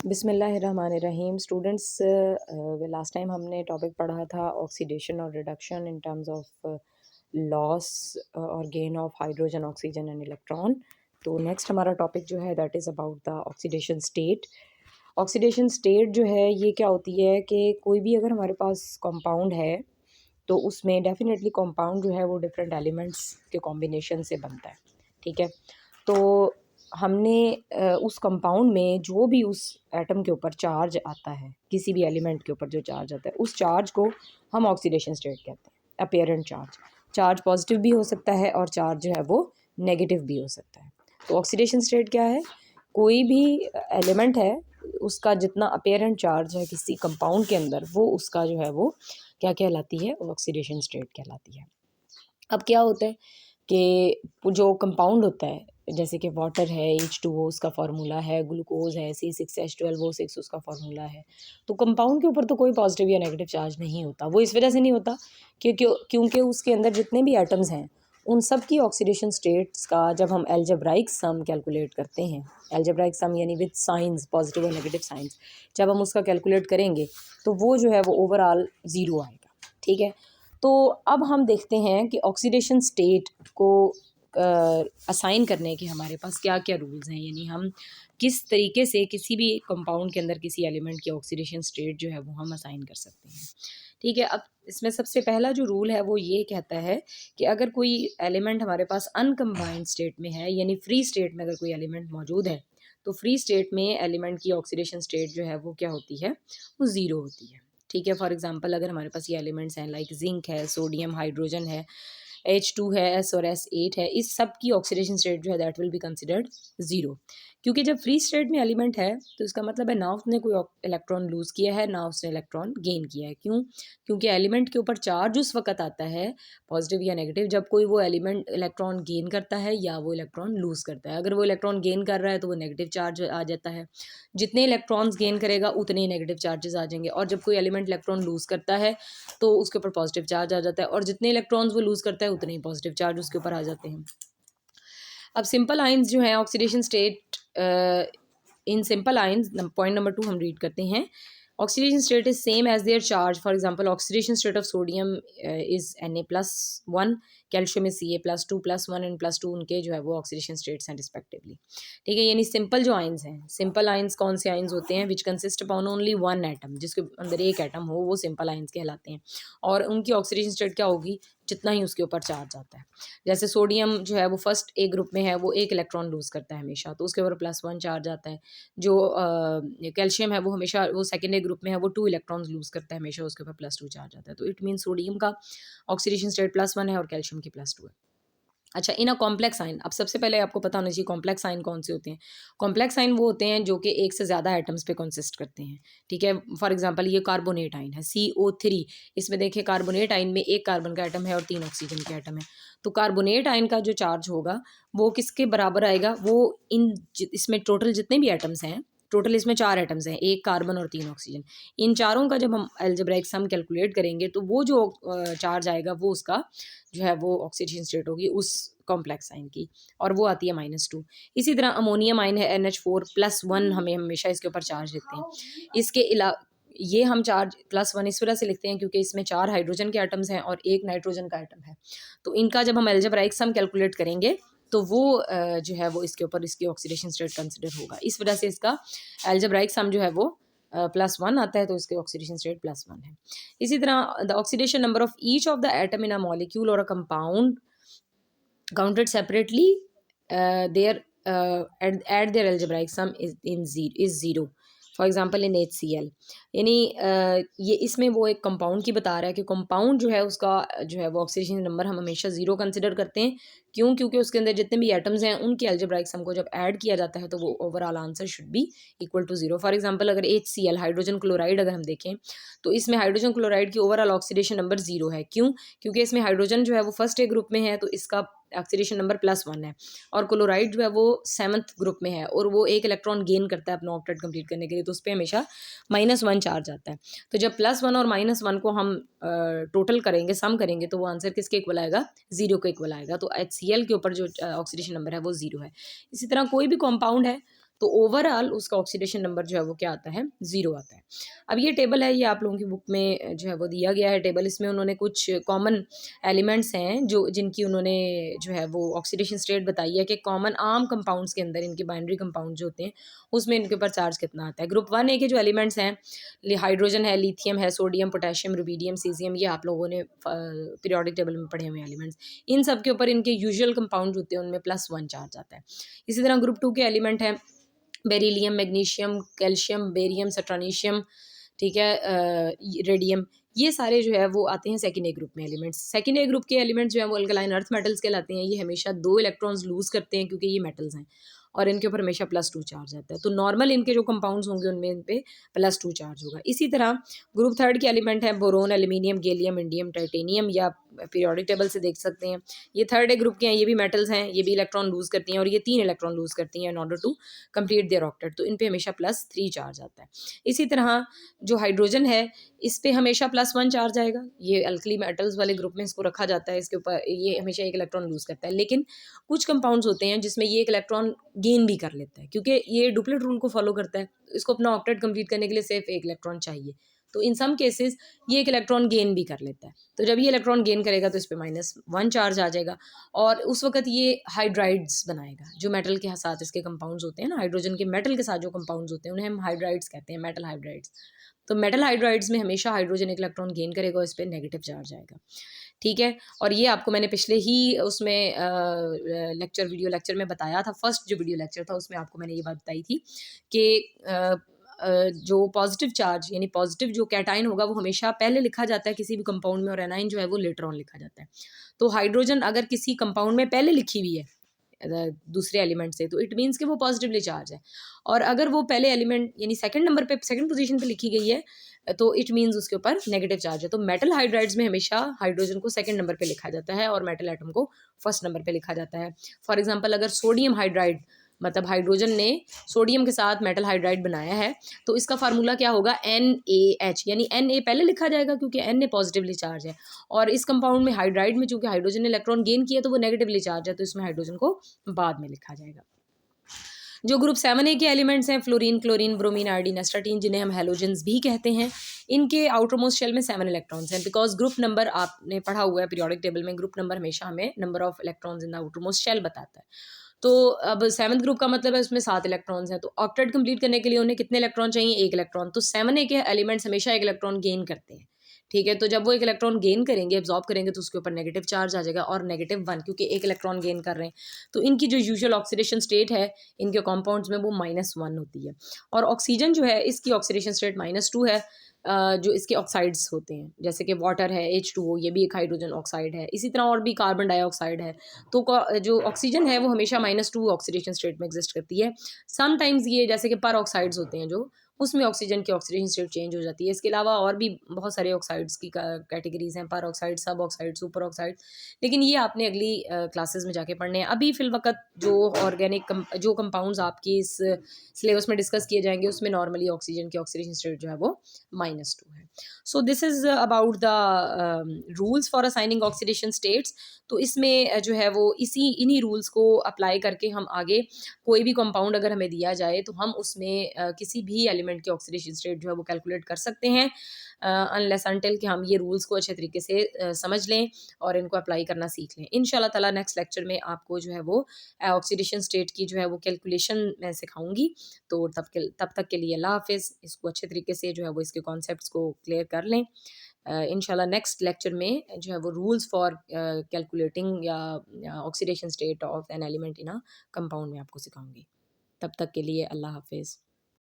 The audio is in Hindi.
बिस्मिल्लाहिर्रहमानिर्रहीम स्टूडेंट्स, लास्ट टाइम हमने टॉपिक पढ़ा था ऑक्सीडेशन और reduction in terms of loss और gain of hydrogen, oxygen and electron. तो नेक्स्ट हमारा टॉपिक जो है that is about the oxidation state. Oxidation state जो है ये क्या होती है कि कोई भी अगर हमारे पास कंपाउंड है तो उसमें डेफिनेटली कंपाउंड जो है वो डिफरेंट एलिमेंट्स के कॉम्बिनेशन से बनता है। ठीक है, तो हमने उस कंपाउंड में जो भी उस एटम के ऊपर चार्ज आता है, किसी भी एलिमेंट के ऊपर जो चार्ज आता है, उस चार्ज को हम ऑक्सीडेशन स्टेट कहते हैं। अपेरेंट चार्ज, चार्ज पॉजिटिव भी हो सकता है और चार्ज जो है वो नेगेटिव भी हो सकता है। तो ऑक्सीडेशन स्टेट क्या है? कोई भी एलिमेंट है, उसका जितना अपेरेंट चार्ज है किसी कंपाउंड के अंदर, वो उसका जो है वो क्या कहलाती है? ऑक्सीडेशन स्टेट कहलाती है। अब क्या होता है कि जो कंपाउंड होता है, जैसे कि वाटर है H2O उसका फार्मूला है, ग्लूकोज है C6H12O6 उसका फार्मूला है। तो कंपाउंड के ऊपर तो कोई पॉजिटिव या नेगेटिव चार्ज नहीं होता। वो इस वजह से नहीं होता क्योंकि उसके अंदर जितने भी एटम्स हैं उन सब की ऑक्सीडेशन स्टेट्स का जब हम एल्जेब्राइक सम कैलकुलेट करते हैं, एल्जेब्राइक सम यानी विद साइंस, पॉजिटिव और नेगेटिव साइंस, जब हम उसका कैलकुलेट करेंगे तो वो जो है वो ओवरऑल ज़ीरो आएगा। ठीक है, तो अब हम देखते हैं कि ऑक्सीडेशन स्टेट को असाइन करने के हमारे पास क्या क्या रूल्स हैं, यानी हम किस तरीके से किसी भी कंपाउंड के अंदर किसी एलिमेंट की ऑक्सीडेशन स्टेट जो है वो हम असाइन कर सकते हैं। ठीक है, अब इसमें सबसे पहला जो रूल है वो ये कहता है कि अगर कोई एलिमेंट हमारे पास अनकम्बाइंड स्टेट में है, यानी फ्री स्टेट में अगर कोई एलिमेंट मौजूद है, तो फ्री स्टेट में एलिमेंट की ऑक्सीडेशन स्टेट जो है वो क्या होती है? वो ज़ीरो होती है। ठीक है, फॉर एग्जांपल अगर हमारे पास ये एलिमेंट्स हैं लाइक जिंक है, सोडियम, हाइड्रोजन है, H2 है, S और S8 है, इस सब की ऑक्सीडेशन स्टेट जो है that will be considered zero. क्योंकि जब फ्री स्टेट में एलिमेंट है तो इसका मतलब है ना उसने कोई इलेक्ट्रॉन लूज़ किया है ना उसने इलेक्ट्रॉन गेन किया है। क्यों? क्योंकि एलिमेंट के ऊपर चार्ज उस वक्त आता है पॉजिटिव या नेगेटिव जब कोई वो एलिमेंट इलेक्ट्रॉन गेन करता है या वो इलेक्ट्रॉन लूज़ करता है। अगर वो इलेक्ट्रॉन गेन कर रहा है तो वो नेगेटिव चार्ज आ जाता है, जितने इलेक्ट्रॉन्स गेन करेगा उतने ही नेगेटिव चार्जेस आ जाएंगे, और जब कोई एलिमेंट इलेक्ट्रॉन लूज़ करता है तो उसके ऊपर पॉजिटिव चार्ज आ जाता है, और जितने इलेक्ट्रॉन्स वो लूज़ करता है उतने ही पॉजिटिव चार्ज उसके ऊपर आ जाते हैं। अब सिंपल आयंस जो है oxidation state, in simple ions point number 2 हम रीड करते हैं। Oxidation state is same as their charge. For example oxidation state of sodium is Na+1, calcium is Ca+2+1 and +2, उनके जो है वो ऑक्सीडेशन स्टेट्स हैं रिस्पेक्टिवली। ठीक है, यानी सिंपल जो आयंस हैं, सिंपल आयंस कौन से आयंस होते हैं? Which consist upon only one atom, जिसके अंदर एक एटम हो, वो सिंपल आयंस कहलाते हैं। और उनकी ऑक्सीडेशन स्टेट क्या होगी? जितना ही उसके ऊपर चार्ज आता है। जैसे सोडियम जो है वो फर्स्ट ए ग्रुप में है, वो एक इलेक्ट्रॉन लूज़ करता है हमेशा, तो उसके ऊपर +1 चार्ज आता है। जो कैल्शियम है वो हमेशा वो सेकेंड ए ग्रुप में है, वो 2 इलेक्ट्रॉन्स लूज़ करता है हमेशा, उसके ऊपर +2 चार्ज आता है। तो इट मीन सोडियम का ऑक्सीडेशन स्टेट +1 है और कैल्शियम की +2 है। अच्छा, इन अ कॉम्प्लेक्स आयन, अब सबसे पहले आपको पता होना चाहिए कॉम्प्लेक्स आयन कौन से होते हैं। कॉम्प्लेक्स आयन वो होते हैं जो कि एक से ज़्यादा एटम्स पे कंसिस्ट करते हैं। ठीक है, फॉर एग्जांपल ये कार्बोनेट आयन है CO3, इसमें देखिए कार्बोनेट आयन में एक कार्बन का एटम है और 3 ऑक्सीजन के एटम है। तो कार्बोनेट आयन का जो चार्ज होगा वो किसके बराबर आएगा? वो इसमें टोटल जितने भी एटम्स हैं, टोटल इसमें 4 एटम्स हैं, एक कार्बन और 3 ऑक्सीजन, इन चारों का जब हम अलजेब्राइक सम कैलकुलेट करेंगे तो वो जो चार्ज आएगा वो उसका जो है वो ऑक्सीडेशन स्टेट होगी उस कॉम्प्लेक्स आयन की, और वो आती है -2। इसी तरह अमोनियम आयन है NH4+1, हमें हमेशा इसके ऊपर चार्ज देते हैं। इसके अलावा ये हम चार्ज +1 इस वजह से लिखते हैं क्योंकि इसमें 4 हाइड्रोजन के एटम्स हैं और एक नाइट्रोजन का एटम है। तो इनका जब हम अलजेब्राइक सम कैलकुलेट करेंगे तो वो जो है वो इसके ऊपर इसकी ऑक्सीडेशन स्टेट कंसिडर होगा। इस वजह से इसका अलजेब्राइक सम जो है वो +1 आता है, तो इसके ऑक्सीडेशन स्टेट +1 है। इसी तरह the oxidation number of each of the atom in a molecule और a compound counted separately, their at their algebraic sum is 0. For example in HCl, यानी ये इसमें वो एक कंपाउंड की बता रहा है कि कंपाउंड जो है उसका जो है वो ऑक्सीडेशन नंबर हम हमेशा 0 कंसिडर करते हैं। क्यों? क्योंकि उसके अंदर जितने भी एटम्स हैं उनके अलजेब्राइक सम को जब ऐड किया जाता है तो वो overall answer should be equal to 0। For example अगर HCl हाइड्रोजन क्लोराइड अगर हम देखें तो इसमें हाइड्रोजन क्लोराइड की ओवरऑल ऑक्सीडेशन नंबर 0 है। क्यों? क्योंकि इसमें हाइड्रोजन जो है वो फर्स्ट ए ग्रुप में है, तो इसका ऑक्सीडेशन नंबर +1 है, और क्लोराइड जो है वो 7th ग्रुप में है और वो एक इलेक्ट्रॉन गेन करता है अपना ऑक्टेट कंप्लीट करने के लिए, तो उस पर हमेशा -1 चार्ज आता है। तो जब +1 और -1 को हम टोटल करेंगे, सम करेंगे, तो वो आंसर किसके इक्वल आएगा? 0 के इक्वल आएगा। तो HCl के ऊपर जो ऑक्सीडेशन नंबर है वो 0 है। इसी तरह कोई भी कॉम्पाउंड है तो ओवरऑल उसका ऑक्सीडेशन नंबर जो है वो क्या आता है, 0 आता है। अब ये टेबल है, ये आप लोगों की बुक में जो है वो दिया गया है टेबल। इसमें उन्होंने कुछ कॉमन एलिमेंट्स हैं जो जिनकी उन्होंने जो है वो ऑक्सीडेशन स्टेट बताई है कि कॉमन आम कंपाउंड्स के अंदर इनके बाइनरी कंपाउंड जो होते हैं उसमें इनके ऊपर चार्ज कितना आता है। ग्रुप 1A के जो एलिमेंट्स हैं, हाइड्रोजन है, लिथियम है, सोडियम, पोटेशियम, रुबीडियम, सीजियम, ये आप लोगों ने पीरियोडिक टेबल में पढ़े हुए एलिमेंट्स। इन सब के ऊपर इनके यूजुअल कंपाउंड होते हैं उनमें +1 चार्ज आता है। इसी तरह ग्रुप 2 के एलिमेंट हैं बेरिलियम, मैग्नीशियम, कैल्शियम, बेरियम, सट्रानीशियम, ठीक है, रेडियम, ये सारे जो है वो आते हैं सेकेंड ए ग्रुप में एलिमेंट्स। सेकेंड ए ग्रुप के एलिमेंट्स जो है वो अल्कलाइन अर्थ मेटल्स कहलाते हैं। ये हमेशा 2 इलेक्ट्रॉन्स लूज करते हैं क्योंकि ये मेटल्स हैं और इनके ऊपर हमेशा +2 चार्ज आता है। तो नॉर्मल इनके जो कंपाउंड्स होंगे उनमें इन पे +2 चार्ज होगा। इसी तरह ग्रुप 3 के एलिमेंट हैं boron, aluminium, gallium, indium, titanium, या पीरियोडिक टेबल से देख सकते हैं। ये 3rd ए ग्रुप के हैं, ये भी मेटल्स हैं, ये भी इलेक्ट्रॉन लूज करती हैं और ये 3 इलेक्ट्रॉन लूज करती हैं in order to complete their octet. तो इन पे हमेशा +3 चार्ज आता है। इसी तरह जो हाइड्रोजन है इस पे हमेशा +1 चार्ज आएगा। ये अल्कली मेटल्स वाले ग्रुप में इसको रखा जाता है, इसके ऊपर ये हमेशा 1 इलेक्ट्रॉन लूज करता है। लेकिन कुछ कंपाउंड्स होते हैं जिसमें ये 1 इलेक्ट्रॉन गेन भी कर लेता है क्योंकि ये डुप्लेट रूल को फॉलो करता है। इसको अपना ऑक्टेट कंप्लीट करने के लिए सिर्फ 1 इलेक्ट्रॉन चाहिए। तो इन सम केसेस ये 1 इलेक्ट्रॉन गेन भी कर लेता है। तो जब ये इलेक्ट्रॉन गेन करेगा तो इस पे -1 चार्ज आ जाएगा और उस वक्त ये हाइड्राइड्स बनाएगा। जो मेटल के साथ इसके कंपाउंड्स होते हैं ना, हाइड्रोजन के मेटल के साथ जो कंपाउंड्स होते हैं उन्हें हम हाइड्राइड्स कहते हैं, मेटल हाइड्राइड्स। तो मेटल हाइड्राइड्स में हमेशा हाइड्रोजन 1 इलेक्ट्रॉन गेन करेगा और इस पे नेगेटिव चार्ज आएगा, ठीक है। और ये आपको मैंने पिछले ही उसमें वीडियो लेक्चर में बताया था। फर्स्ट जो वीडियो लेक्चर था उसमें आपको मैंने ये बात बताई थी कि जो पॉजिटिव चार्ज यानी पॉजिटिव जो कैटाइन होगा वो हमेशा पहले लिखा जाता है किसी भी कंपाउंड में और एनाइन जो है वो लेटर ऑन लिखा जाता है। तो हाइड्रोजन अगर किसी कंपाउंड में पहले लिखी हुई है दूसरे एलिमेंट से तो इट मीन्स कि वो पॉजिटिवली चार्ज है, और अगर वो पहले एलिमेंट यानी सेकंड नंबर पे सेकंड पोजीशन पे लिखी गई है तो इट मीन्स उसके ऊपर नेगेटिव चार्ज है। तो मेटल हाइड्राइड्स में हमेशा हाइड्रोजन को सेकंड नंबर पे लिखा जाता है और मेटल एटम को फर्स्ट नंबर पे लिखा जाता है। फॉर एग्जांपल अगर सोडियम हाइड्राइड मतलब हाइड्रोजन ने सोडियम के साथ मेटल हाइड्राइड बनाया है तो इसका फार्मूला क्या होगा, NaH, यानी Na पहले लिखा जाएगा क्योंकि Na पॉजिटिवली चार्ज है और इस कंपाउंड में हाइड्राइड में चूंकि हाइड्रोजन ने इलेक्ट्रॉन गेन किया तो वो नेगेटिवली चार्ज है तो इसमें हाइड्रोजन को बाद में लिखा जाएगा। जो ग्रुप 7A के एलिमेंट्स हैं fluorine, chlorine, bromine, iodine, astatine, जिन्हें हम हेलोजेंस भी कहते हैं, इनके आउटरमोस्ट शेल में 7 इलेक्ट्रॉन्स हैं। बिकॉज ग्रुप नंबर आपने पढ़ा हुआ है पीरियोडिक टेबल में, ग्रुप नंबर हमेशा हमें number of electrons in the outermost shell बताता है। तो अब 7th ग्रुप का मतलब है उसमें 7 इलेक्ट्रॉन्स हैं, तो ऑक्टेट कंप्लीट करने के लिए उन्हें कितने इलेक्ट्रॉन चाहिए, 1 इलेक्ट्रॉन। तो 7A के एलिमेंट्स हमेशा 1 इलेक्ट्रॉन गेन करते हैं, ठीक है। तो जब वो 1 इलेक्ट्रॉन गेन करेंगे, एब्जॉर्ब करेंगे, तो उसके ऊपर नेगेटिव चार्ज आ जाएगा और -1 क्योंकि 1 इलेक्ट्रॉन गेन कर रहे हैं। तो इनकी जो यूजुअल ऑक्सीडेशन स्टेट है इनके कॉम्पाउंड्स में वो -1 होती है। और ऑक्सीजन जो है इसकी ऑक्सीडेशन स्टेट -2 है। जो इसके ऑक्साइड्स होते हैं जैसे कि वाटर है H2O, ये भी एक हाइड्रोजन ऑक्साइड है। इसी तरह और भी कार्बन डाइऑक्साइड है। तो जो ऑक्सीजन है वो हमेशा -2 ऑक्सीडेशन स्टेट में एग्जिस्ट करती है। समटाइम्स ये जैसे कि पर ऑक्साइड्स होते हैं जो उसमें ऑक्सीजन की ऑक्सीडेशन स्टेट चेंज हो जाती है। इसके अलावा और भी बहुत सारे ऑक्साइड्स की कैटेगरीज हैं, पर ऑक्साइड, सब ऑक्साइड, सुपर ऑक्साइड, लेकिन ये आपने अगली क्लासेस में जाके पढ़ने हैं। अभी फिल वक्त जो ऑर्गेनिक जो कंपाउंड्स आपकी इस सिलेबस में डिस्कस किए जाएंगे उसमें नॉर्मली ऑक्सीजन की ऑक्सीडेशन स्टेट जो है वो -2 है। So this is about the rules for assigning oxidation states. तो इसमें जो है वो इन्हीं रूल्स को अप्लाई करके हम आगे कोई भी कंपाउंड अगर हमें दिया जाए तो हम उसमें किसी भी एलिमेंट की ऑक्सीडेशन स्टेट जो है वो कैलकुलेट कर सकते हैं, अनलेस अनटिल कि हम ये रूल्स को अच्छे तरीके से समझ लें और इनको अप्लाई करना सीख लें। इंशाल्लाह ताला नेक्स्ट लेक्चर में आपको जो है वो ऑक्सीडेशन स्टेट की जो है वो कैलकुलेशन मैं सिखाऊंगी। तो तब तक के लिए अल्लाह हाफिज़। इसको अच्छे तरीके से जो है वो इसके कॉन्सेप्ट्स को क्लियर कर लें। इंशाल्लाह नेक्स्ट लेक्चर में जो है वो रूल्स फॉर कैलकुलेटिंग या oxidation state of an element in a compound में आपको सिखाऊंगी। तब तक के लिए अल्लाह हाफिज़।